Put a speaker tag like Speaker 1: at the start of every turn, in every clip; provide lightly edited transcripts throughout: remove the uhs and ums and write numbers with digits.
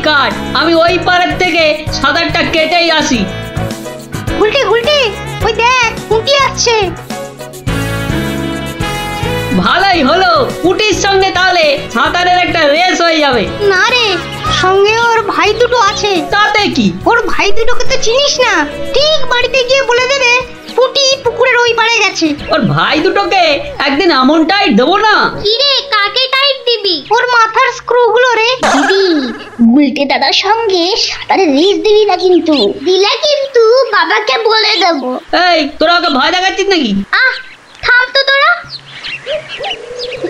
Speaker 1: কাট, আমি ওই পাড়ের থেকে সাঁতারটা কেটেই আসি।
Speaker 2: গুলটে গুলটে, ওই দেখ পুঁটি আসছে।
Speaker 1: ভালোই হলো, পুটির সঙ্গে তাহলে সাঁতারের একটা রেস হয়ে যাবে।
Speaker 2: না রে, সঙ্গে ওর ভাই দুটো আছে।
Speaker 1: তাতে কি?
Speaker 2: ওর ভাই দুটোকে তো চিনিস না, ঠিক বাড়িতে গিয়ে বলে দেবে পুঁটি পুকুরের ওই পাড়ে গেছে।
Speaker 1: ওর ভাই দুটোকে একদিন এমন টাইট দেবো না।
Speaker 3: কি রে, কাকে টাইট দিবি?
Speaker 2: ওর মাথার স্ক্রু গুলো রে।
Speaker 3: দিদি, গুলটে দাদার সঙ্গে সাঁতারে রেস দিবি না কিন্তু। দিলে কিন্তু বাবাকে বলে দেবো।
Speaker 1: এই, তোরা ওকে ভয় দেখাচ্ছিস নাকি?
Speaker 3: আহ, থাম তো তোরা।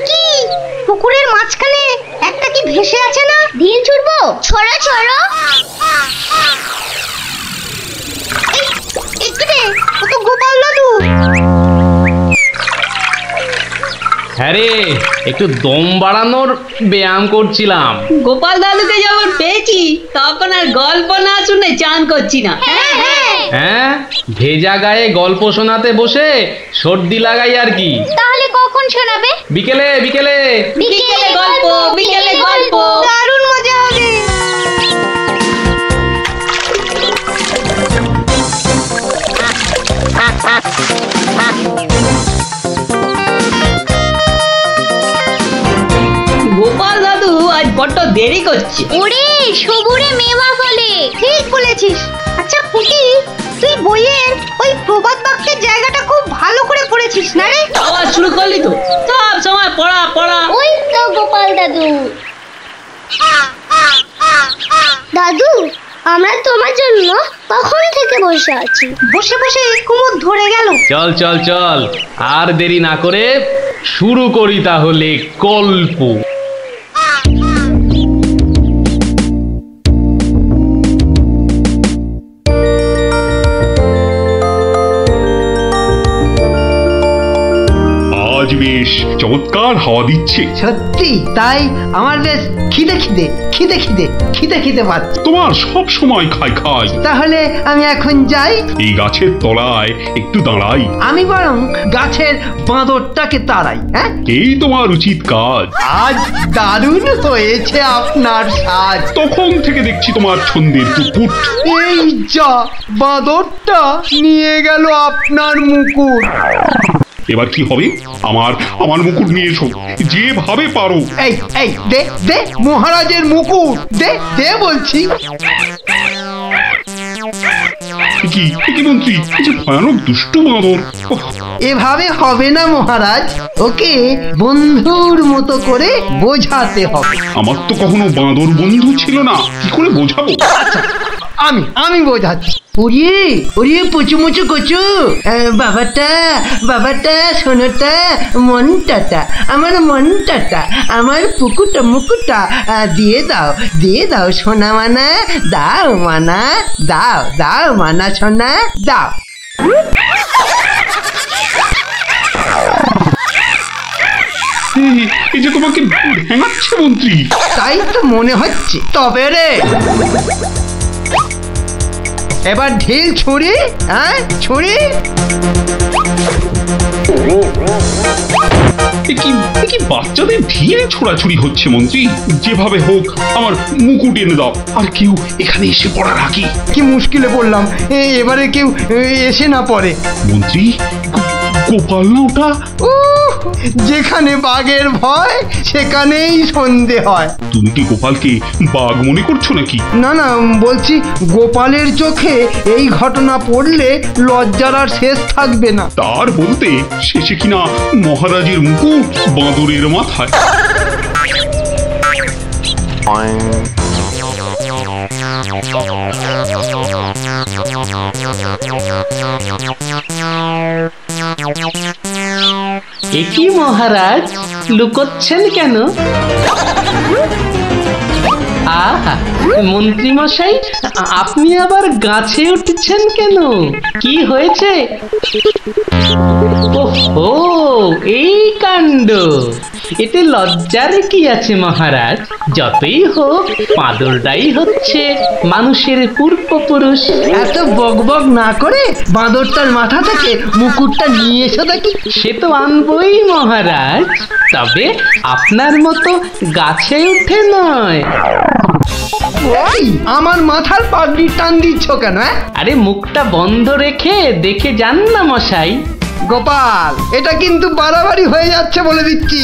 Speaker 2: কি পুকুরের মাঝখানে একটা কি ভেসে আছে না?
Speaker 3: ঢিল ছুটবো, ছড়ো ছড়ো।
Speaker 2: একটু রে, ও তো গোপাল দাদু।
Speaker 4: হ্যাঁ রে, একটু দম বাড়ানোর ব্যায়াম করছিলাম।
Speaker 1: গোপাল দাদুকে যখন পেয়েছি তখন আর গল্প না শুনে চান করছি না।
Speaker 4: হ্যাঁ, ভেজা গায়ে গল্প শোনাতে বসে সর্দি লাগাই আর কি।
Speaker 3: তাহলে কখন শোনাবে?
Speaker 4: বিকেলে বিকেলে।
Speaker 1: বিকেলে গল্প, বিকেলে গল্প।
Speaker 2: দারুণ মজা হবে।
Speaker 1: গোপাল দাদু আজ বড্ড দেরি করছে।
Speaker 3: ওরে, সবুরে মেওয়া ফলে।
Speaker 2: ঠিক বলেছিস। আচ্ছা পুঁটি, তুই বইয়ের ওই প্রবাদ বাক্যের জায়গাটা খুব ভালো করে পড়েছিস না রে?
Speaker 1: আবার শুরু করলি তো, সব সময় পড়া পড়া।
Speaker 3: ওই তো গোপাল দাদু। দাদু, আমরা তোমার জন্য কখন থেকে বসে আছি।
Speaker 2: বসে বসে কুমোর ধরে গেল।
Speaker 4: চল চল চল, আর দেরি না করে শুরু করি তাহলে গল্প।
Speaker 5: আজ বেশ চমৎকার হাওয়া দিচ্ছে।
Speaker 6: সত্যি তাই, আমার বেশ খিদে খিদে খিদে খিদে খিদে খিদে পাচ্ছে।
Speaker 5: তোমার সব সময় খাই খাই।
Speaker 6: তাহলে আমি এখন যাই।
Speaker 5: এই গাছের তলায় একটু দাঁড়াই।
Speaker 6: আমি বরং গাছের বাঁদরটাকে তাড়াই। হ্যাঁ,
Speaker 5: এই তোমার উচিত কাজ।
Speaker 6: আজ দারুণ হয়েছে আপনার সাজ।
Speaker 5: তখন থেকে দেখছি তোমার ছন্দের টুকুট।
Speaker 6: এই যা, বাঁদরটা নিয়ে গেল আপনার মুকুট।
Speaker 5: এবার কি হবে? আমার আমার মুকুট নিয়ে এসো, যেভাবে পারো।
Speaker 6: এই এই দে দে মহারাজের মুকুট, দে দে বলছি।
Speaker 5: কি কি মন্ত্রী, এই যে ভয়ানক দুষ্টু বাঁদর। ওহ,
Speaker 6: এভাবে হবে না মহারাজ, ওকে বন্ধুর মতো করে বোঝাতে হবে।
Speaker 5: আমার তো কখনো বাঁদর বন্ধু ছিল না, কি করে বোঝাবো?
Speaker 6: আমি বোঝাচ্ছি। ওরে ওরে পুচু মুচু কচু, বাবাটা বাবাটা, সোনাটা, মনটাটা, আমার মনটাটা, আমার পুকুটা মুকুটা দিয়ে দাও সোনা মানা, দাও মানা, দাও দাও মানা সোনা, দাও।
Speaker 5: এই যে তোমাকে ভেঙাচ্ছে মন্ত্রী।
Speaker 6: তাই তো মনে হচ্ছে। তবে রে, এবার ঢিল ছুরি, হ্যাঁ ছুরি।
Speaker 5: কি বাচ্চাদের ধীরে ছোড়াছুড়ি হচ্ছে মন্ত্রী। যেভাবে হোক আমার মুকুট এনে দাও, আর কেউ এখানে এসে পড়ার আগে।
Speaker 6: কি মুশকিলে পড়লাম, এবারে কেউ এসে না পড়ে।
Speaker 5: মন্ত্রী, গোপাল না ওটা?
Speaker 6: যেখানে বাঘের ভয় সেখানেই সন্ধে হয়।
Speaker 5: তুমি কি গোপালকে বাঘ মনে করছো নাকি?
Speaker 6: না না, বলছি গোপালের চোখে এই ঘটনা পড়লে লজ্জার আর শেষ থাকবে না।
Speaker 5: তার বলতে শেষে কিনা মহারাজের মুকুট বাঁদরের মাথায়।
Speaker 4: একি মহারাজ, লুকোচ্ছেন কেন? আহা, মন্ত্রী মশাই, আপনি আবার গাছে উঠছেন কেন? কি হয়েছে? ওহো, এই কাণ্ড। এতে লজ্জার কি আছে মহারাজ? যতই হোক বাঁদরটাই হচ্ছে মানুষের পূর্বপুরুষ।
Speaker 6: এত বকবক না করে বাঁদরটার মাথা থেকে মুকুটটা নিয়ে এসো দেখি।
Speaker 4: সে তো আনবই মহারাজ, তবে আপনার মতো গাছে উঠে নয়।
Speaker 6: ওই আমার মাথার পাগড়ি টান দিচ্ছ কেন?
Speaker 4: আরে মুখটা বন্ধ রেখে দেখে যান না মশাই।
Speaker 6: গোপাল, এটা কিন্তু বাড়াবাড়ি হয়ে যাচ্ছে বলে দিচ্ছি।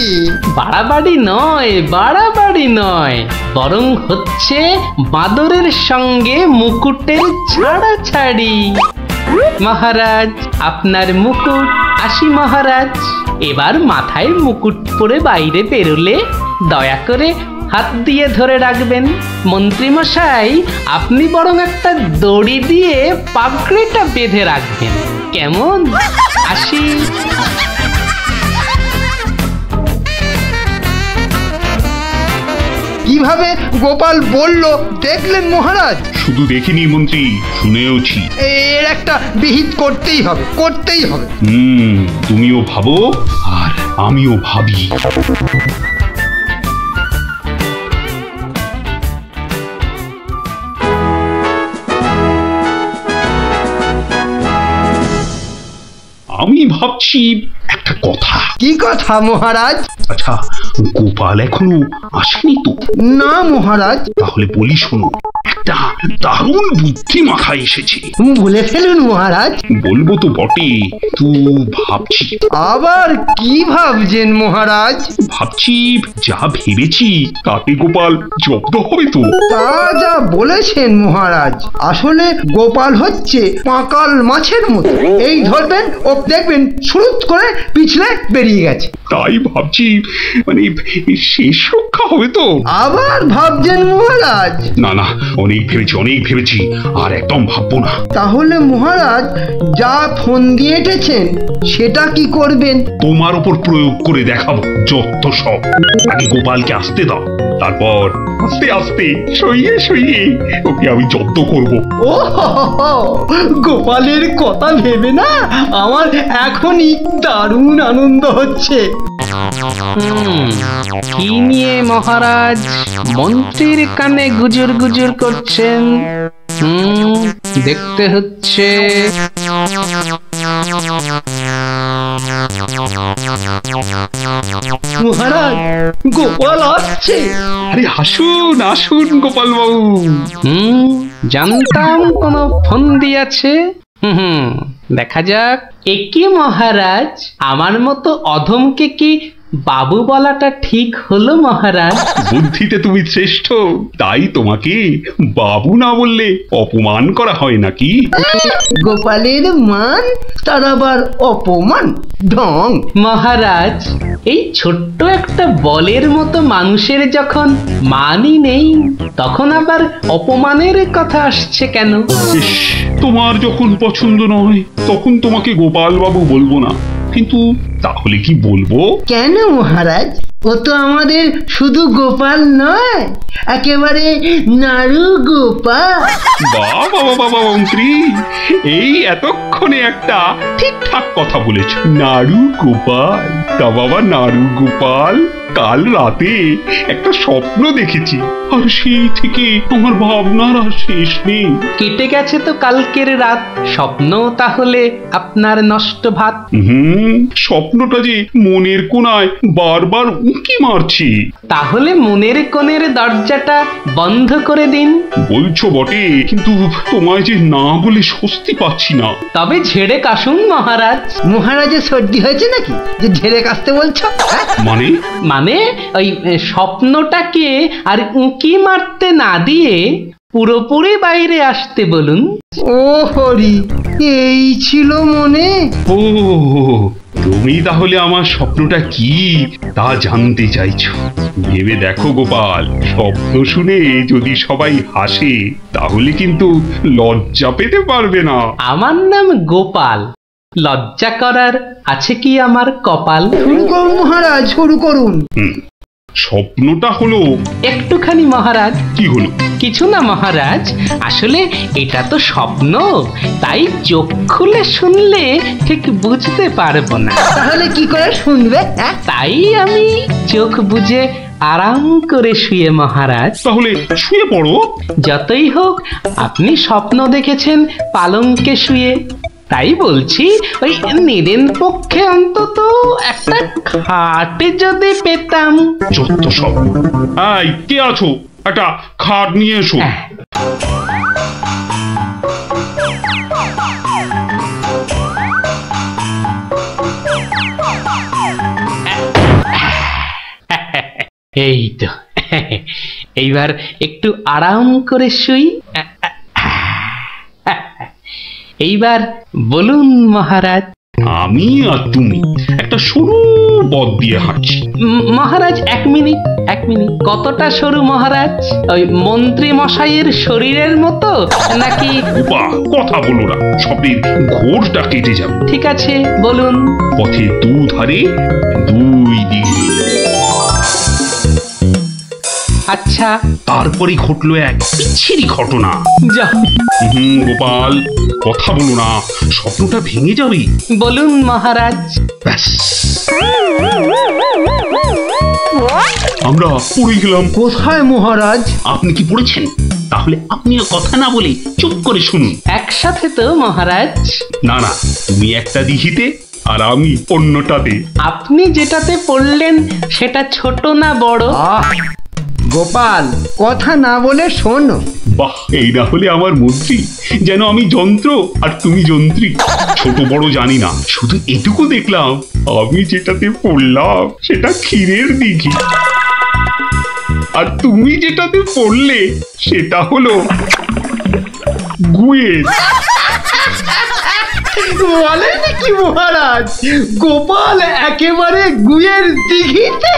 Speaker 4: বাড়াবাড়ি নয়, বাড়াবাড়ি নয়, বরং হচ্ছে বাঁদরের সঙ্গে মুকুটের ছাড়াছাড়ি। মহারাজ, আপনার মুকুট। আসি মহারাজ, এবার মাথায় মুকুট পরে বাইরে বেরোলে দয়া করে হাত দিয়ে ধরে রাখবেন। মন্ত্রী মশাই, আপনি বরং একটা দড়ি দিয়ে পাগড়িটা বেঁধে রাখবেন, কেমন? আসি।
Speaker 6: কিভাবে গোপাল বলল দেখলেন মহারাজ?
Speaker 5: শুধু দেখিনি মন্ত্রী, শুনেওছি।
Speaker 6: এর একটা বিহিত করতেই হবে, করতেই হবে।
Speaker 5: তুমিও ভাবো আর আমিও ভাবি। আমি ভাবছি একটা কথা।
Speaker 6: কি কথা মহারাজ?
Speaker 5: আচ্ছা, গোপাল এখনো আসেনি তো?
Speaker 6: না মহারাজ।
Speaker 5: তাহলে বলি শোনো, একটা দারুণ বুদ্ধি মাথায় এসেছে।
Speaker 6: বলে ফেলুন মহারাজ।
Speaker 5: বলবো তো বটে, তো ভাবছি।
Speaker 6: আবার কি ভাবছেন মহারাজ?
Speaker 5: ভাবছি যা ভেবেছি তাতে গোপাল জব্দ হবে তো?
Speaker 6: তা যা বলেছেন মহারাজ, আসলে গোপাল হচ্ছে পাঁকাল মাছের মতো। এই ধরবেন ও দেখবেন সুরুত করে পিছলে বেরিয়ে গেছে।
Speaker 5: তাই ভাবছি, মানে শেষ রক্ষা হবে তো?
Speaker 6: আবার ভাবছেন মহারাজ?
Speaker 5: না না, অনেক ভেবেছি, আর একদম ভাববো না।
Speaker 6: তাহলে মহারাজ যা ফোন দিয়ে এঁটেছেন সেটা কি করবেন?
Speaker 5: তোমার উপর প্রয়োগ করে দেখাবো যত সব। আগে গোপালকে আসতে দাও, তারপর আস্তে আস্তে সইয়ে ওকে আমি জব্দ করব।
Speaker 6: ও গোপালের কথা ভেবে না আমার এখনই দারুণ আনন্দ হচ্ছে।
Speaker 4: কি নিয়ে মহারাজ মন্ত্রীর কানে গুজুর গুজুর করছেন? দেখতে হচ্ছে।
Speaker 6: মহারাজ, গোপাল আসছে।
Speaker 5: আরে আসুন আসুন গোপাল বাবু।
Speaker 4: জানতাম কোনো ফোন দিয়েছে। দেখা যাক। একই মহারাজ, আমার মতো অধমকে কি বাবু বলাটা ঠিক হলো মহারাজ?
Speaker 5: বুদ্ধিতে তুমি শ্রেষ্ঠ, তাই তোমাকে বাবু না বললে অপমান করা হয় নাকি?
Speaker 6: গোপালের মান তার আবার অপমান? ঢং।
Speaker 4: মহারাজ, এই ছোট্ট একটা বলের মতো মানুষের যখন মানই নেই, তখন আবার অপমানের কথা আসছে কেন?
Speaker 5: ইস, তোমার যখন পছন্দ নয় তখন তোমাকে গোপাল বাবু বলবো না, কিন্তু তাহলে কি বলবো?
Speaker 6: কেন মহারাজ? ও তো আমাদের শুধু গোপাল নয়, একেবারে নাড়ু গোপাল।
Speaker 5: বাবা মন্ত্রী, এই এতক্ষণে একটা ঠিকঠাক কথা বলেছ। নাড়ু গোপাল? তা বাবা নাড়ু গোপাল, কাল রাতে একটা স্বপ্ন দেখেছি, আর সেই থেকে আমার ভাবনার আর শেষ নেই।
Speaker 4: কেটে গেছে তো কালকের রাত, স্বপ্ন তাহলে আপনার নষ্ট ভাত।
Speaker 5: স্বপ্নটা যে মনের কোণায় বারবার উঁকি মারছি।
Speaker 4: তাহলে মনের কোণের দরজাটা বন্ধ করে দিন।
Speaker 5: বলছো বটে, কিন্তু তোমায় যে না বলে স্বস্তি পাচ্ছি না।
Speaker 4: তবে ঝেড়ে কাশুন মহারাজ।
Speaker 6: মহারাজের সর্দি হয়েছে নাকি যে ঝেড়ে কাশতে বলছো?
Speaker 5: মানে
Speaker 4: মানে ওই স্বপ্নটাকে আর উঁকি মারতে না দিয়ে পুরোপুরি বাইরে আসতে বলুন।
Speaker 6: ও হরি, এই ছিল মনে?
Speaker 5: ও, তুমি তাহলে আমার স্বপ্নটা কি তা জানতে চাইছো? ভেবে দেখো গোপাল, স্বপ্ন শুনে যদি সবাই হাসে তাহলে কিন্তু লজ্জা পেতে পারবে না।
Speaker 4: আমার নাম গোপাল, লজ্জা করার আছে কি আমার কপাল?
Speaker 6: শুরু করুন মহারাজ, শুরু করুন।
Speaker 5: স্বপ্নটা হলো
Speaker 4: একটুখানি মহারাজ।
Speaker 5: কি হলো?
Speaker 4: কিছু না মহারাজ, আসলে এটা তো স্বপ্ন, তাই চোখ খুলে শুনলে ঠিক বুঝতে পারবো না।
Speaker 6: তাহলে কি করে শুনবে?
Speaker 4: তাই আমি চোখ বুজে আরাম করে শুয়ে মহারাজ।
Speaker 5: তাহলে শুয়ে পড়ো।
Speaker 4: যতই হোক আপনি স্বপ্ন দেখেছেন পালঙ্কে শুয়ে, তাই বলছি ওই নিদেন পক্ষে অন্তত একটা খাটে যদি পেতাম।
Speaker 5: যত সব। এই কে আছো? একটা খাট নিয়ে এসো।
Speaker 4: এই তো, এইবার একটু আরাম করে শুই। এইবার বলুন মহারাজ।
Speaker 5: আমি আর তুমি একটা সরু পথ দিয়ে হাঁটছি।
Speaker 4: মহারাজ এক মিনিট। কতটা সরু মহারাজ? ওই মন্ত্রী মশাইয়ের শরীরের মতো নাকি?
Speaker 5: বাহ, কথা বলো না, সবের ঘোরটা কেটে যাবে।
Speaker 4: ঠিক আছে, বলুন।
Speaker 5: পথের দুধারে দুই দিকে।
Speaker 4: আচ্ছা,
Speaker 5: তারপরে ঘটলো এক বিচ্ছিরি ঘটনা।
Speaker 4: যা
Speaker 5: গোপাল, কথা বলো না, স্বপ্নটা ভেঙে যাবে।
Speaker 4: বলুন মহারাজ।
Speaker 5: ব্যাস, আমরা পড়ে গেলাম।
Speaker 6: কোথায় মহারাজ?
Speaker 5: আপনি কি পড়েছেন? তাহলে আপনিও কথা না বলে চুপ করে শুনুন।
Speaker 4: একসাথে তো মহারাজ?
Speaker 5: না না, তুমি একটা দিঘিতে আর আমি অন্যটাতে।
Speaker 4: আপনি যেটাতে পড়লেন সেটা ছোট না বড়?
Speaker 6: গোপাল, কথা না বলে শোনো।
Speaker 5: বাহ, এই না হলে আমার মন্ত্রী, যেন আমি যন্ত্র আর তুমি যন্ত্রী। ছোট বড় জানি না, শুধু এটুকু দেখলাম, আমি যেটাতে পড়লাম সেটা ক্ষীরের দিঘি, আর তুমি যেটাতে পড়লে সেটা হলো গুয়ের।
Speaker 6: বলেন কি মহারাজ, গোপাল একেবারে গুয়ের দিঘিতে?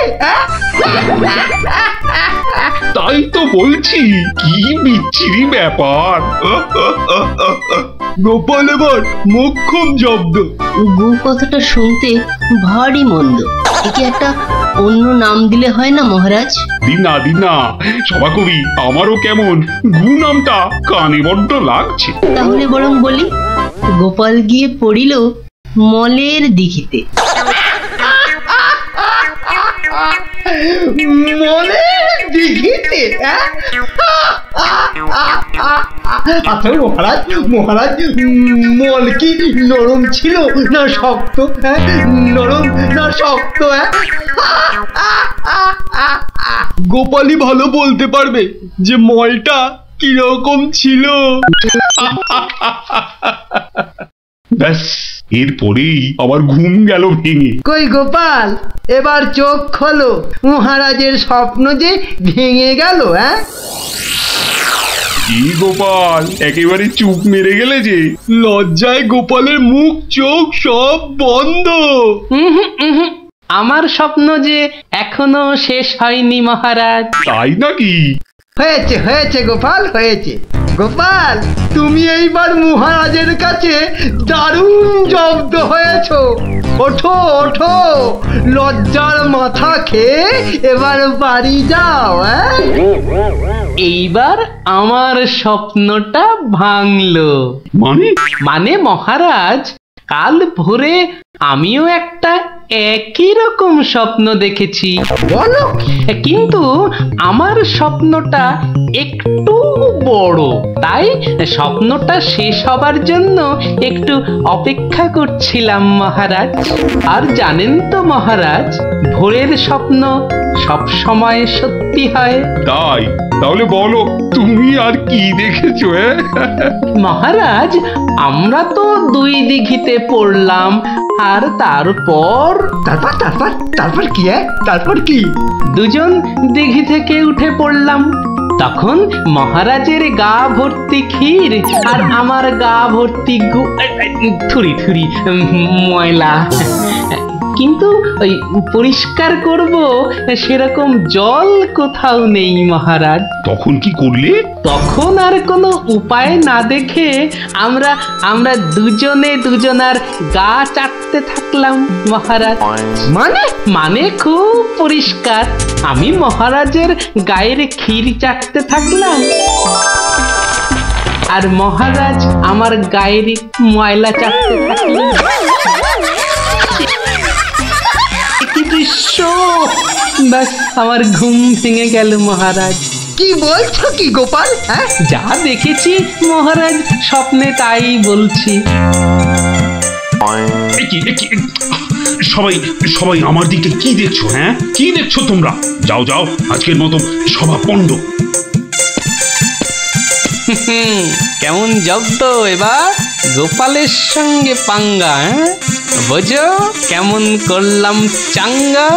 Speaker 5: তাই তো বলছি, কি বিচ্ছিরি ব্যাপার।
Speaker 6: গোপাল এবার মোক্ষম জব্দ।
Speaker 1: গু কথাটা শুনতে ভারী মন্দ। একে একটা অন্য নাম দিলে হয় না মহারাজ?
Speaker 5: দিনা সভাকবি, আমারও কেমন গু নামটা কানে বড্ড লাগছে।
Speaker 1: তাহলে বরং বলি, গোপাল গিয়ে পড়িল মলের দিঘিতে।
Speaker 6: মলের দিঘিতে? আচ্ছা মহারাজ, মল কি নরম ছিল না শক্ত? নরম না শক্ত? গোপালই ভালো বলতে পারবে যে মলটা কিরকম ছিল।
Speaker 5: ব্যাস, এরপরেই আবার ঘুম গেল ভেঙে।
Speaker 6: কই গোপাল, এবার চোখ খোলো, মহারাজের স্বপ্ন যে ভেঙে গেল।
Speaker 5: কি গোপাল, একেবারে চুপ মেরে গেলে যে?
Speaker 6: লজ্জায় গোপালের মুখ চোখ সব বন্ধ।
Speaker 4: আমার স্বপ্ন যে এখনো শেষ হয়নি মহারাজ।
Speaker 5: তাই নাকি?
Speaker 6: হয়েছে গোপাল, হয়েছে। গোপাল, তুমি এইবার মহারাজের কাছে দারুণ জব্দ হয়েছ। ওঠো, লজ্জার মাথা খেয়ে এবার বাড়ি যাও।
Speaker 4: এইবার আমার স্বপ্নটা ভাঙলো। মানে মহারাজ, কাল ভোরে আমিও একটা একই রকম স্বপ্ন দেখেছি।
Speaker 6: বলো?
Speaker 4: কিন্তু আমার স্বপ্নটা একটু বড়, তাই স্বপ্নটা শেষ হবার জন্য একটু অপেক্ষা করছিলাম মহারাজ। আর জানেন তো মহারাজ, ভোরের স্বপ্ন সব সময় সত্যি হয়।
Speaker 5: তাই? তাহলে বলো, তুমি আর কি দেখেছো?
Speaker 4: মহারাজ, আমরা তো দুই দিঘিতে পড়লাম, আর তারপর
Speaker 6: কি?
Speaker 4: দুজন দিঘি থেকে উঠে পড়লাম। তখন মহারাজের গা ভর্তি ক্ষীর আর আমার গা ভর্তি থুরি ময়লা। কিন্তু ওই পরিষ্কার করব সেরকম জল কোথাও নেই মহারাজ।
Speaker 5: তখন কি করলে?
Speaker 4: তখন আর কোনো উপায় না দেখে আমরা দুজনার গা চাটতে থাকলাম মহারাজ। মানে খুব পরিষ্কার। আমি মহারাজের গায়ের ক্ষীর চাটতে থাকলাম, আর মহারাজ আমার গায়ের ময়লা চাটতে থাকলেন। ব্যাস, আমার ঘুম ভেঙে গেল মহারাজ।
Speaker 6: কি বলছো কি গোপাল?
Speaker 4: যা দেখেছি মহারাজ, স্বপ্নে তাই বলছি।
Speaker 5: সবাই সবাই আমার দিকে কি দেখছো? হ্যাঁ, কি দেখছো তোমরা? যাও যাও, আজকের মতো সভা পণ্ড।
Speaker 4: কেমন জব্দ এবার গোপালের সঙ্গে পাঙ্গা? বোঝো কেমন করলাম চাঙ্গা?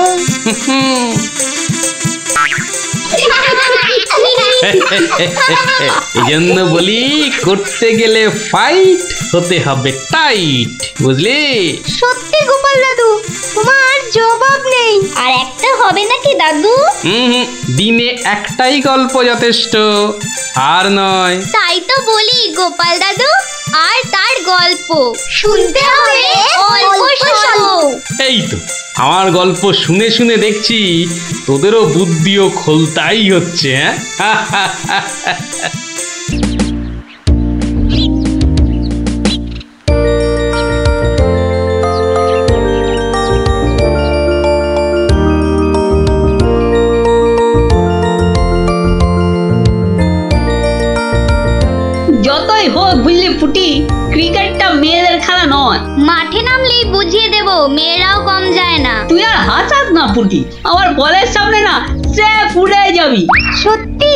Speaker 4: এই জন্য বলি, করতে গেলে ফাইট হতে হবে টাইট, বুঝলি?
Speaker 2: সত্যি গোপাল দাদু, তোমার জবাব নেই।
Speaker 3: আর একটা হবে নাকি দাদু?
Speaker 4: দিনে একটাই গল্প যথেষ্ট, আর নয়।
Speaker 3: তাই তো বলি গোপাল দাদু, আর তার গল্প শুনতে হবে অল্প স্বল্প।
Speaker 4: এই তো আমার গল্প শুনে শুনে দেখছি তোদেরও বুদ্ধিও খোলতাই হচ্ছে।
Speaker 1: যতই হোক বুঝলি পুটি, ক্রিকেটটা মেয়েদের খেলা নয়।
Speaker 3: মাঠে নামলেই বুঝিয়ে দেব, মেয়েরাও কম যায় না।
Speaker 1: তুই আর হাসাস না পুটি, আমার বলের সামনে না সে উড়ে যাবি।
Speaker 2: সত্যি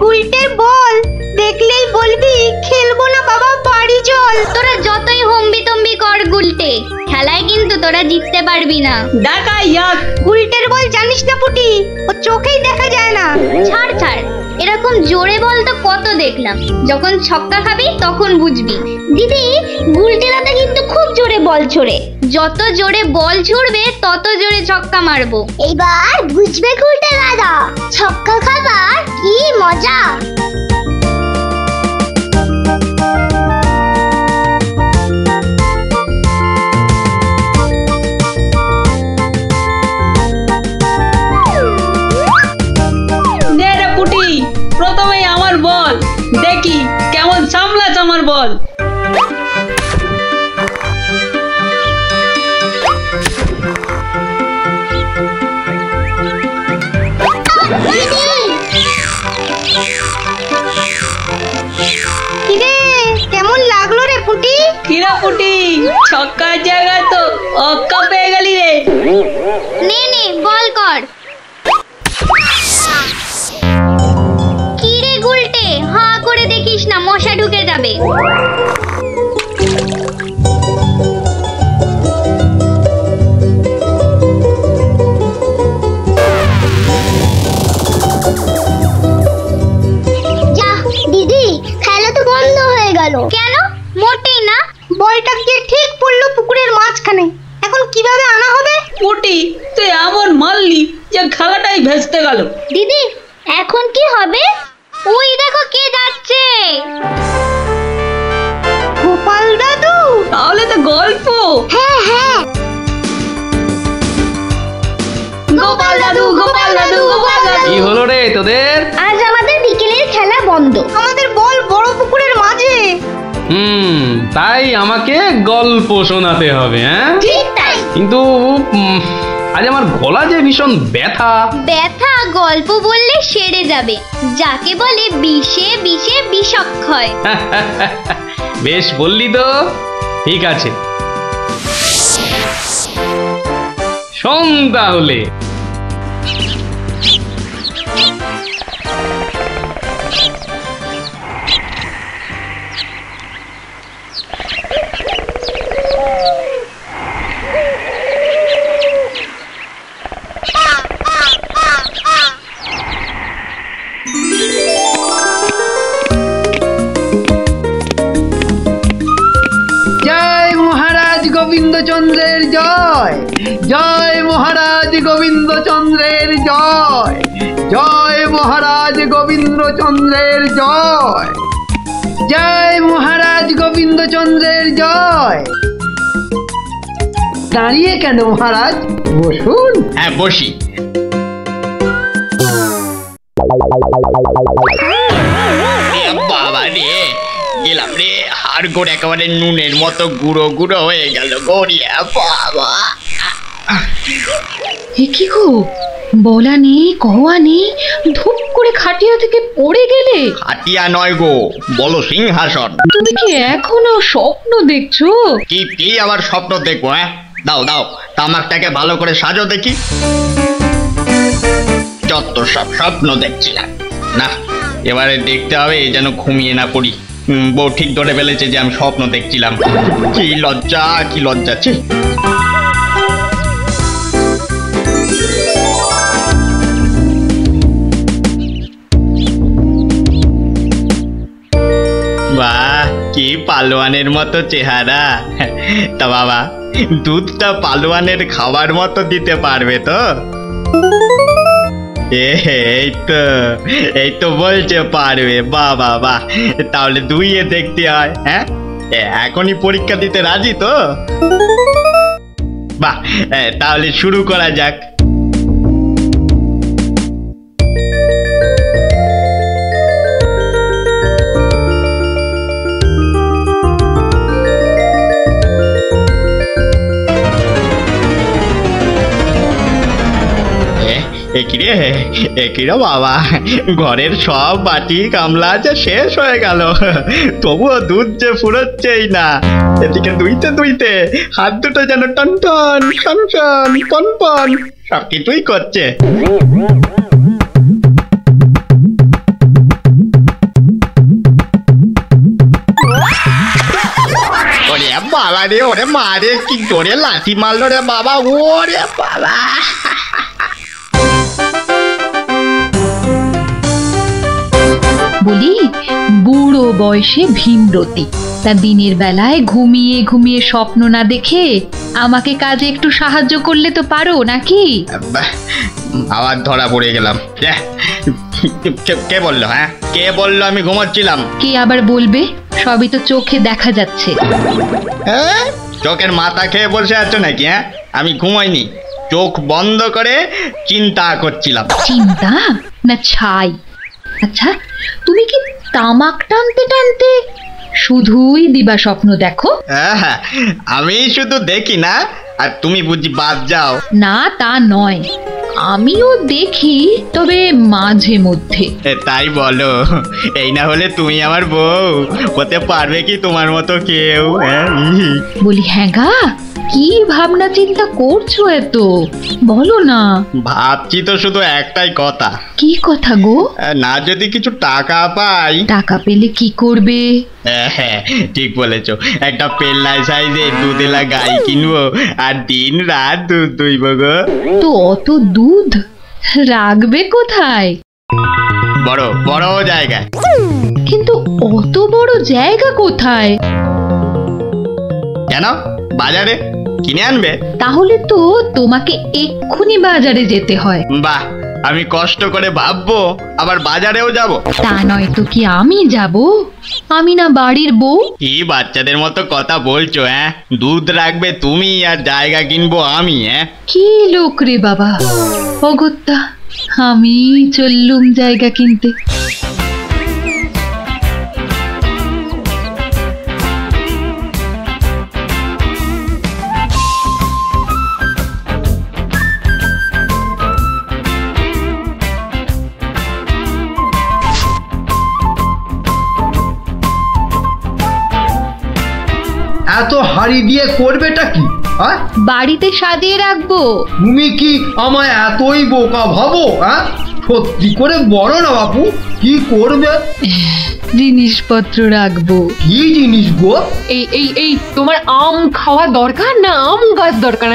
Speaker 2: গুলটের বল দেখলেই বলবি খেলবো না বাবা, বাড়ি চল।
Speaker 3: তোরা যতই হম্বি তম্বি কর গুলটে, খেলায় কিন্তু তোরা জিততে পারবি না।
Speaker 1: ডাকাই যাক।
Speaker 2: গুলটের বল জানিস না পুটি, ও চোখেই দেখা যায় না।
Speaker 3: ছাড় ছাড়, এরকম জোরে বল তো কত দেখলাম। যখন ছক্কা খাবি তখন বুঝবি। দিদি, গুলটে দাদা কিন্তু খুব জোরে বল ছোড়ে। যত জোরে বল ছুড়বে তত জোরে ছক্কা মারবো। এবার বুঝবে গুলটে দাদা, ছক্কা খাবার কি মজা।
Speaker 1: প্রথমেই আমার বল, দেখি কেমন সামলাস আমার বল।
Speaker 2: কেমন লাগলো রে পুটি?
Speaker 1: কিরা পুটি, ছক্কার জায়গায় তো অক্কা পেয়ে গেলি রে।
Speaker 3: নে নে বল কর। হাঁ করে দেখিস না, মশা ঢুকে যাবে। যা দিদি, খেলা তো বন্ধ হয়ে গেল। কেন? মোটেই না,
Speaker 2: বলটা গিয়ে ঠিক পড়লো পুকুরের মাঝখানে। এখন কিভাবে আনা হবে?
Speaker 1: পুটি তুই এমন মারলি যে খেলাটাই ভেস্তে গেল।
Speaker 3: দিদি এখন কি হবে? ওই দেখো কে যাচ্ছে।
Speaker 2: গোপাল দাদু।
Speaker 1: তাহলে তো গল্প।
Speaker 3: হ্যাঁ হ্যাঁ,
Speaker 1: গোপাল দাদু, গোপাল দাদু, গোপাল দাদু।
Speaker 4: কি হলো রে তোদের?
Speaker 3: আজ আমাদের বিকেলের খেলা বন্ধ।
Speaker 2: আমাদের বল বড় পুকুরের মাঝে।
Speaker 4: তাই আমাকে গল্প শোনাতে হবে। হ্যাঁ
Speaker 3: ঠিক তাই।
Speaker 4: কিন্তু আজ আমার গলা যে ভীষণ ব্যথা।
Speaker 3: ব্যথা গল্প বললে সেরে যাবে, যাকে বলে বিষে বিষে বিষক্ষয়।
Speaker 4: বেশ বললি তো, ঠিক আছে শোন তাহলে।
Speaker 6: গোবিন্দচন্দ্রের জয়, জয় মহারাজ গোবিন্দচন্দ্রের জয়, জয় মহারাজ গোবিন্দচন্দ্রের জয়, জয় মহারাজ গোবিন্দচন্দ্রের জয়। দাঁড়িয়ে কেন মহারাজ, বসুন।
Speaker 7: হ্যাঁ বসি। বাবা রে, গেলাম রে, হাড় গোড় একেবারে নুনের মতো গুঁড়ো গুঁড়ো হয়ে গেল গড়িয়া। বাবা
Speaker 1: কি গো,
Speaker 8: বলা নেই কওয়া নেই, ধূপ করে খাটিয়া থেকে পড়ে গেলে।
Speaker 7: খাটিয়া নয় গো, বলো সিংহাসন।
Speaker 8: তুমি কি এখনো স্বপ্ন দেখছো?
Speaker 7: কি কি আবার স্বপ্ন দেখবো? হ্যাঁ, দাও দাও তামাকটাকে ভালো করে সাজো দেখি। যত সব স্বপ্ন দেখছিলাম। না, এবারে দেখতে হবে যেন ঘুমিয়ে না পড়ি। বউ ঠিক ধরে ফেলেছে যে আমি স্বপ্ন দেখছিলাম। কি লজ্জা, কি লজ্জা। ছি। বাহ, কি পালোয়ানের মতো চেহারা। তা বাবা, দুধটা পালোয়ানের খাবার মতো দিতে পারবে তো? এই তো বলছে পারবে। বাহ বাহ বাহ, তাহলে দুইয়ে দেখতে হয়। হ্যাঁ, এখনই পরীক্ষা দিতে রাজি তো? বাহ, তাহলে শুরু করা যাক। একিরে বাবা, ঘরের সব বাটি গামলা যে শেষ হয়ে গেল, তবুও দুধ যে ফুরোচ্ছেই না। এদিকে দুইতে দুইতে হাত দুটো যেন টন টন টন টন পন পন সব কিছুই করছে। ওরে বাবা রে, ওরে মা রে, কি জোরে লাঠি মারলো রে বাবা। ওরে বাবা,
Speaker 8: বলি বুড়ো বয়সে ভীমরতি, তা দিনের বেলায় ঘুমিয়ে ঘুমিয়ে স্বপ্ন না দেখে আমাকে কাজে একটু সাহায্য করলে তো পারো নাকি?
Speaker 7: আবার ধরা পড়ে গেলাম। কে বললো? হ্যাঁ, কে বললো আমি ঘুমাচ্ছিলাম?
Speaker 8: কে আবার বলবে? সবই তো চোখে দেখা যাচ্ছে।
Speaker 7: চোখের মাথা খেয়ে বসে আছো নাকি? হ্যাঁ, আমি ঘুমাইনি, চোখ বন্ধ করে চিন্তা করছিলাম।
Speaker 8: চিন্তা না ছাই? আচ্ছা, তুমি কি তামাক টানতে টানতে শুধুই দিবা স্বপ্ন দেখো?
Speaker 7: হ্যাঁ, আমি শুধু দেখি না, আর তুমি বুঝি বাদ যাও?
Speaker 8: না, তা নয়, আমিও দেখি, তবে মাঝে মধ্যে।
Speaker 7: তাই বলো? এই না হলে তুমি আমার বউ হতে পারবে কি তোমার মতো কেউ?
Speaker 8: বলি হ্যাঁ গা, কি ভাবনা চিন্তা করছো এত? বলো না।
Speaker 7: ভাবছি তো শুধু একটাই কথা।
Speaker 8: কি কথা গো?
Speaker 7: না, যদি কিছু টাকা পাই।
Speaker 8: টাকা পেলে কি করবে?
Speaker 7: হ্যাঁ, ঠিক বলেছো, একটা পেল্লাই সাইজে দুধেলা গাই কিনবো আর দিন রাত দুধ দুইব গো।
Speaker 8: তো অত দুধ রাখবে কোথায়?
Speaker 7: বড় বড় জায়গায়।
Speaker 8: কিন্তু অত বড় জায়গা কোথায়?
Speaker 7: কেন, বাজারে কিনে আনবে?
Speaker 8: তাহলে তো তোমাকে এক্ষুনি বাজারে যেতে হয়।
Speaker 7: বাহ, আমি কষ্ট করে ভাববো আবার বাজারেও যাব?
Speaker 8: তা নয় তো কি আমি যাব? আমি না বাড়ির বউ?
Speaker 7: কি বাচ্চাদের মতো কথা বলছো? হ্যাঁ, দুধ রাখবে তুমি আর জায়গা কিনবো আমি? হ্যাঁ,
Speaker 8: কি লোক রে বাবা, অগত্যা আমি চললুম জায়গা কিনতে।
Speaker 6: এত হাড়ি দিয়ে করবেটা কি?
Speaker 8: বাড়িতে সাজিয়ে রাখবো।
Speaker 6: তুমি কি আমায় এতই বোকা ভাবো? সত্যি করে বলো না বাপু, কি করবে?
Speaker 8: জিনিসপত্র রাখবো।
Speaker 6: কি জিনিস গো?
Speaker 9: এই তোমার আম খাওয়া দরকার না আম গাছ দরকার?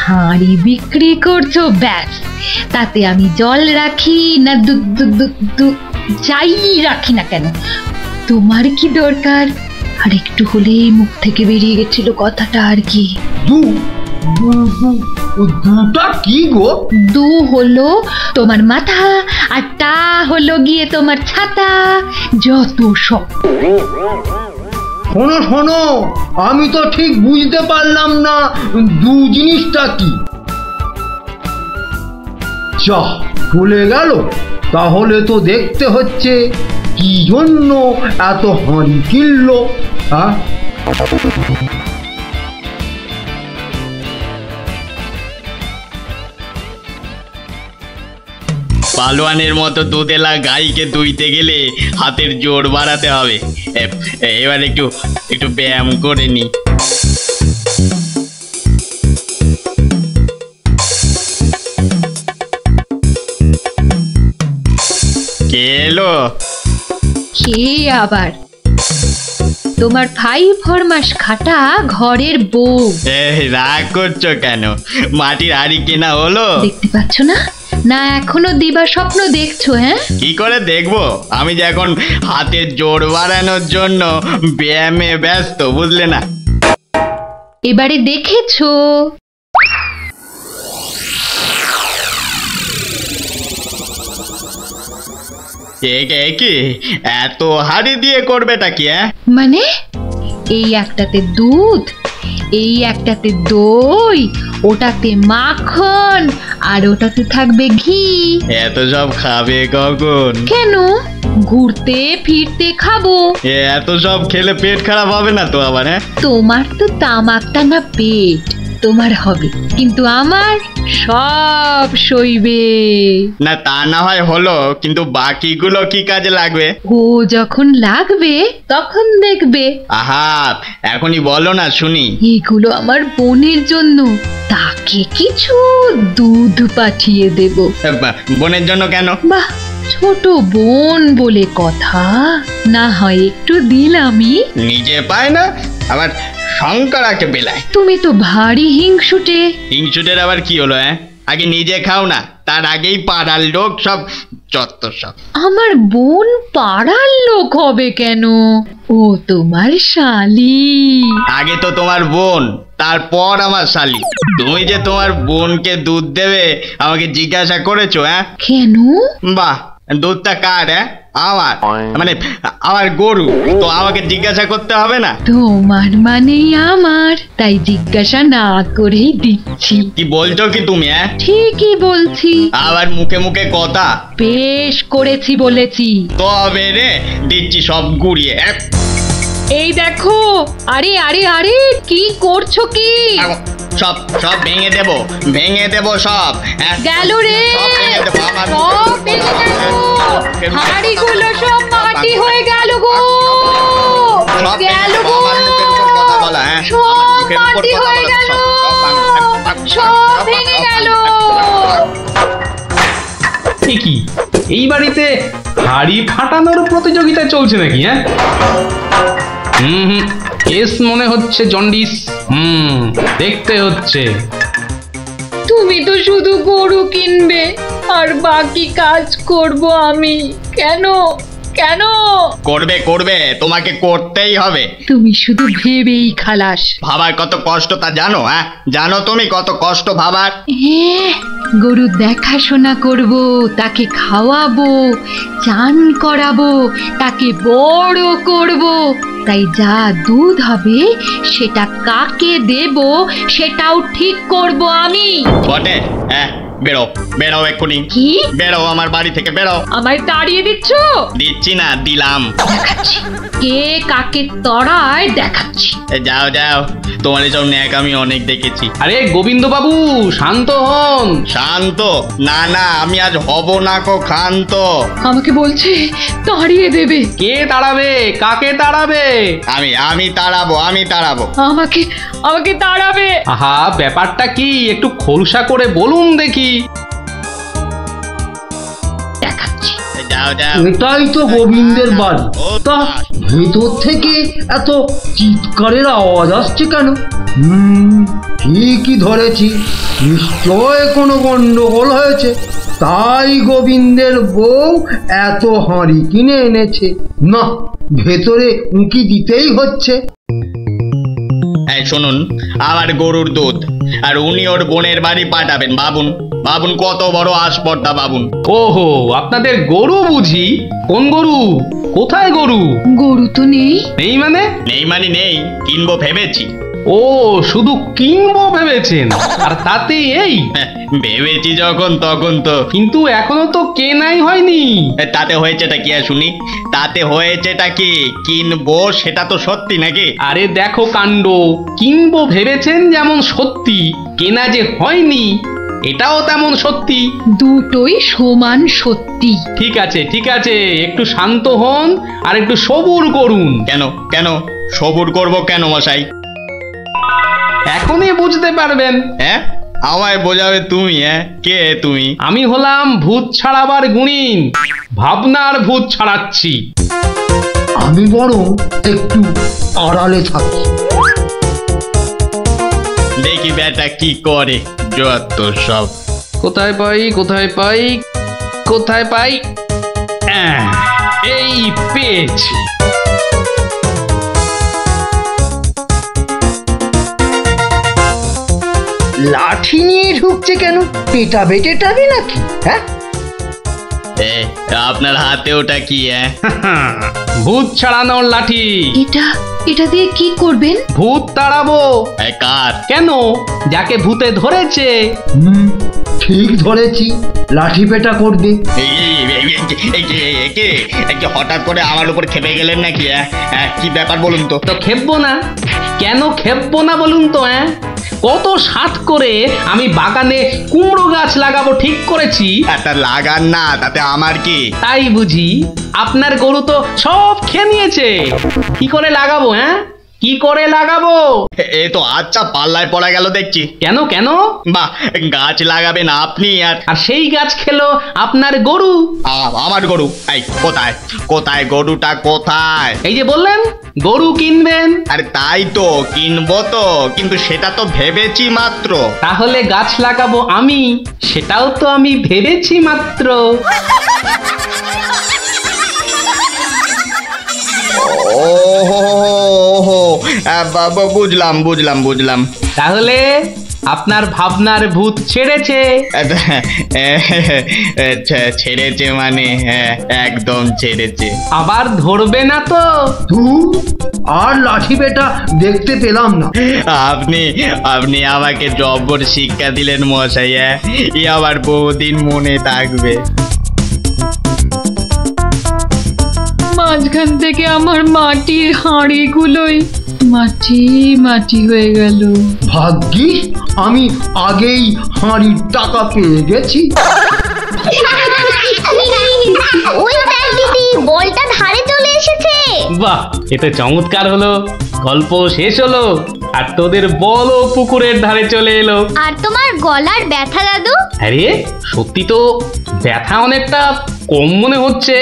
Speaker 8: হাঁড়ি বিক্রি করছো ব্যাস, তাতে আমি জল রাখি না দুধ যাই রাখি না কেন, তোমার কি দরকার? আর একটু হলেই মুখ থেকে বেরিয়ে গেছিল কথাটা আর কি।
Speaker 6: দুটা কি গো?
Speaker 8: দু হলো তোমার মাথা, আর টা হলো গিয়ে তোমার ছাতা, যত সব।
Speaker 6: শোনো শোনো, আমি তো ঠিক বুঝতে পারলাম না দু জিনিসটা কি। চাহ চলে গেল। তাহলে তো দেখতে হচ্ছে কি জন্য এত হাঁড়ি কিনলো।
Speaker 7: পালোয়ানের মতো দুধেলা গাইকে দুইতে গেলে হাতের জোর বাড়াতে হবে। এবার একটু একটু ব্যায়াম করে নি। কে এলো?
Speaker 8: কে আবার? তোমার ভাই ফরমাস খাটা ঘরের বউ।
Speaker 7: রাগ করছো কেন? মাটির হাড়ি কেনা হলো?
Speaker 8: দেখতে পাচ্ছ না? না এখনো দিবা স্বপ্ন দেখছো? হ্যাঁ,
Speaker 7: কি করে দেখবো? আমি যে এখন হাতের জোর বাড়ানোর জন্য ব্যায়ামে ব্যস্ত, বুঝলে না?
Speaker 8: এবারে দেখেছো?
Speaker 7: কি এত হাড়ি দিয়ে করবেটা কি?
Speaker 8: মানে এই একটাতে দুধ, এই একটাতে দই, ওটাতে মাখন, আর ওটাতে থাকবে ঘি।
Speaker 7: এত সব খাবে কখন?
Speaker 8: কেন? ঘুরতে ফিরতে খাবো।
Speaker 7: এত সব খেলে পেট খারাপ হবে না তো আবার?
Speaker 8: তোমার তো তামাক টানা পেট, তোমার হবে, কিন্তু আমার সব সইবে।
Speaker 7: না তা না হয় হলো, কিন্তু বাকিগুলো কি কাজে লাগবে?
Speaker 8: ও যখন লাগবে তখন দেখবে।
Speaker 7: আহা, এখনই বলো না শুনি।
Speaker 8: এগুলো আমার বোনের জন্য, তাকে কিছু দুধ পাঠিয়ে দেব।
Speaker 7: বোনের জন্য কেন?
Speaker 8: বাহ, ছোট বোন বলে কথা, না হয় একটু দিলামই।
Speaker 7: নিজে পায় না, আবার শঙ্করাকে বেলায়।
Speaker 8: তুমি তো ভারী হিংসুটে।
Speaker 7: হিংসুটের আবার কি হলো? আগে নিজে খাও না, তার আগেই পাড়ার লোক সব যত সব।
Speaker 8: আমার বোন পাড়ার লোক হবে কেন? ও তোমার শালি।
Speaker 7: আগে তো তোমার বোন, তারপর আমার শালি। তুমি যে তোমার বোনকে দুধ দেবে আমাকে জিজ্ঞাসা করেছো?
Speaker 8: কেন?
Speaker 7: বাহ, দুধটা কার? আমার, মানে আমার গরু, তো আমাকে জিজ্ঞাসা করতে হবে না?
Speaker 8: তোমার মানেই আমার, তাই জিজ্ঞাসা না করেই দিচ্ছি।
Speaker 7: কি বলছো কি তুমি?
Speaker 8: ঠিকই বলছি।
Speaker 7: আবার মুখে মুখে কথা।
Speaker 8: বেশ করেছি বলেছি।
Speaker 7: তবে রে দিচ্ছি সব গুড়িয়ে।
Speaker 8: এই দেখো, আরে আরে আরে, কি করছো কি?
Speaker 7: সব সব ভেঙে দেবো, ভেঙে দেবো সব।
Speaker 8: গেল রে,
Speaker 7: সব ভেঙে দেবো, আমার
Speaker 8: সব ভেঙে গেল, হাড়িগুলো সব মাটি হয়ে গেল গো, গেল গো, সব মাটি হয়ে গেল, সব ভেঙে গেল।
Speaker 4: কি এই বাড়িতে হাড়ি ফাটানোর প্রতিযোগিতা চলছে নাকি? কেস মনে হচ্ছে জন্ডিস। দেখতে হচ্ছে।
Speaker 8: তুমি তো শুধু গরু কিনবে আর বাকি কাজ করব আমি। কেন কেন?
Speaker 7: করবে করবে, তোমাকে করতেই হবে।
Speaker 8: তুমি শুধু ভেবেই খালাস।
Speaker 7: ভাবার কত কষ্ট তা জানো? জানো তুমি কত কষ্ট ভাবার?
Speaker 8: গরু দেখাশোনা করব, তাকে খাওয়াবো, চান করাবো, তাকে বড় করব, তাই যা দুধ হবে সেটা কাকে দেব সেটাও ঠিক করব আমি।
Speaker 7: বটে? বেরো বেরো এক্ষুনি।
Speaker 8: কি?
Speaker 7: বেরো আমার বাড়ি থেকে, বেরো।
Speaker 8: আমায় তাড়িয়ে দিচ্ছ?
Speaker 7: দিচ্ছি না, দিলাম।
Speaker 8: দেখাচ্ছি কে কাকে তড়ায়, দেখাচ্ছি।
Speaker 7: যাও যাও, তোমার এসব ন্যাক আমি অনেক দেখেছি।
Speaker 4: আরে গোবিন্দ বাবু, শান্ত হন।
Speaker 7: শান্ত? না না, আমি আজ হব না কো ক্ষান্ত।
Speaker 8: আমাকে বলছে তাড়িয়ে দেবে।
Speaker 4: কে তাড়াবে? কাকে তাড়াবে?
Speaker 7: আমি তাড়াবো, আমি তাড়াবো।
Speaker 8: আমাকে আমাকে তাড়াবে।
Speaker 4: আহা, ব্যাপারটা কি একটু খোলসা করে বলুন দেখি।
Speaker 8: দেখাচ্ছি।
Speaker 7: যাও যাও।
Speaker 6: এটাই তো গোবিন্দের বাড়ি। তা ভেতর থেকে এত চিৎকারের আওয়াজ আসছে কেন? ঠিকই ধরেছি, নিশ্চয় কোনো গন্ডগোল হয়েছে, তাই গোবিন্দের বউ এত হাঁড়ি কিনে এনেছে। না, ভেতরে উঁকি দিতেই হচ্ছে।
Speaker 7: শুনুন, আমার গরুর দুধ, আর উনি ওর বোনের বাড়ি পাঠাবেন। ভাবুন ভাবুন কত বড় আসপর্দা, ভাবুন।
Speaker 4: ওহো, আপনাদের গরু বুঝি? কোন গরু? কোথায় গরু?
Speaker 8: গরু তো নেই।
Speaker 4: নেই মানে?
Speaker 7: নেই মানে নেই, কিনবো ভেবেছি।
Speaker 4: ও, শুধু কিনবো ভেবেছেন? আর তাতে এই?
Speaker 7: ভেবেছি যখন তখন তো।
Speaker 4: কিন্তু এখনো তো কেনাই হয়নি।
Speaker 7: তাতে হয়েছেটা কি শুনি? তাতে হয়েছেটা কি? কিনবো সেটা তো সত্যি নাকি?
Speaker 4: আরে দেখো কাণ্ড, কিনবো ভেবেছেন যেমন সত্যি, কেনা যে হয়নি এটাও তেমন সত্যি।
Speaker 8: দুটোই সমান সত্যি।
Speaker 4: ঠিক আছে ঠিক আছে, একটু শান্ত হন আর একটু সবুর করুন।
Speaker 7: কেন কেন সবুর করব কেন মশাই?
Speaker 4: এখনই বুঝতে পারবেন।
Speaker 7: হ্যাঁ, আমায় বোঝাবে তুমি? কে তুমি?
Speaker 4: আমি হলাম ভূত ছাড়াবার গুণিন, ভাবনার ভূত ছাড়াচ্ছি।
Speaker 6: আমি বরং একটু আড়ালে থাকি।
Speaker 7: দেখি বেটা কি করে, যত সব।
Speaker 4: কোথায় পাই কোথায় পাই কোথায় পাই, এই পেয়েছি।
Speaker 6: লাঠি নিয়ে ঢুকছে কেন? পেটাবে টেটাবে নাকি? হ্যাঁ,
Speaker 7: আপনার হাতে ওটা কি?
Speaker 4: ভূত ছাড়ানোর লাঠি।
Speaker 8: এটা দিয়ে কি করবেন?
Speaker 4: ভূত তাড়াবো।
Speaker 7: কার?
Speaker 4: কেন, যাকে ভূতে ধরেছে।
Speaker 6: ঠিক ধরেছি, লাঠি পেটা করবে।
Speaker 7: হঠাৎ করে আমার উপর খেপে গেলেন নাকি? কি ব্যাপার বলুন তো?
Speaker 4: তো খেপবো না কেন? খেপবো না বলুন তো? কত সাত করে আমি বাগানে কুমড়ো গাছ লাগাবো ঠিক করেছি।
Speaker 7: একটা লাগান না, তাতে আমার কি?
Speaker 4: তাই বুঝি? আপনার গরু তো সব খেয়ে নিয়েছে। কি করে লাগাবো? কি করে লাগাবো?
Speaker 7: এ তো আচ্ছা পাল্লায় পড়া গেল দেখছি।
Speaker 4: কেন কেন?
Speaker 7: বাহ, গাছ লাগাবেন আপনি
Speaker 4: আর সেই গাছ খেলো আপনার গরু।
Speaker 7: আমার গরু? এই কোথায় কোথায় গরুটা কোথায়?
Speaker 4: এই যে বললেন গরু কিনবেন।
Speaker 7: আরে তাই তো কিনবো তো, কিন্তু সেটা তো ভেবেছি মাত্র।
Speaker 4: তাহলে গাছ লাগাবো আমি, সেটাও তো আমি ভেবেছি মাত্র।
Speaker 7: বুঝলাম বুঝলাম বুঝলাম।
Speaker 4: তাহলে আপনার ভাবনার ভূত ছেড়েছে?
Speaker 7: ছেড়েছে মানে? একদম ছেড়েছে।
Speaker 4: আবার ধরবে না তো?
Speaker 6: আর লাঠি পেটা দেখতে পেলাম না।
Speaker 7: আপনি আপনি আমাকে জব্বর শিক্ষা দিলেন মশাই। এ আবার বহুদিন মনে থাকবে।
Speaker 8: মাঝখান থেকে আমার মাটির হাঁড়িগুলোই মাটি মাটি হয়ে গেল।
Speaker 6: ভাগ্যিস আমি আগেই হাঁড়ির টাকা পেয়ে গেছি।
Speaker 3: ওই দেখ দিদি, বলটা ধারে চলে এসেছে।
Speaker 4: বাহ, এটা চমৎকার হলো। গল্প শেষ হলো আর তোদের বলও পুকুরের ধারে চলে এলো।
Speaker 3: আর তোমার গলার ব্যথা দাদু?
Speaker 4: আরে সত্যি তো ব্যথা অনেকটা কম মনে হচ্ছে।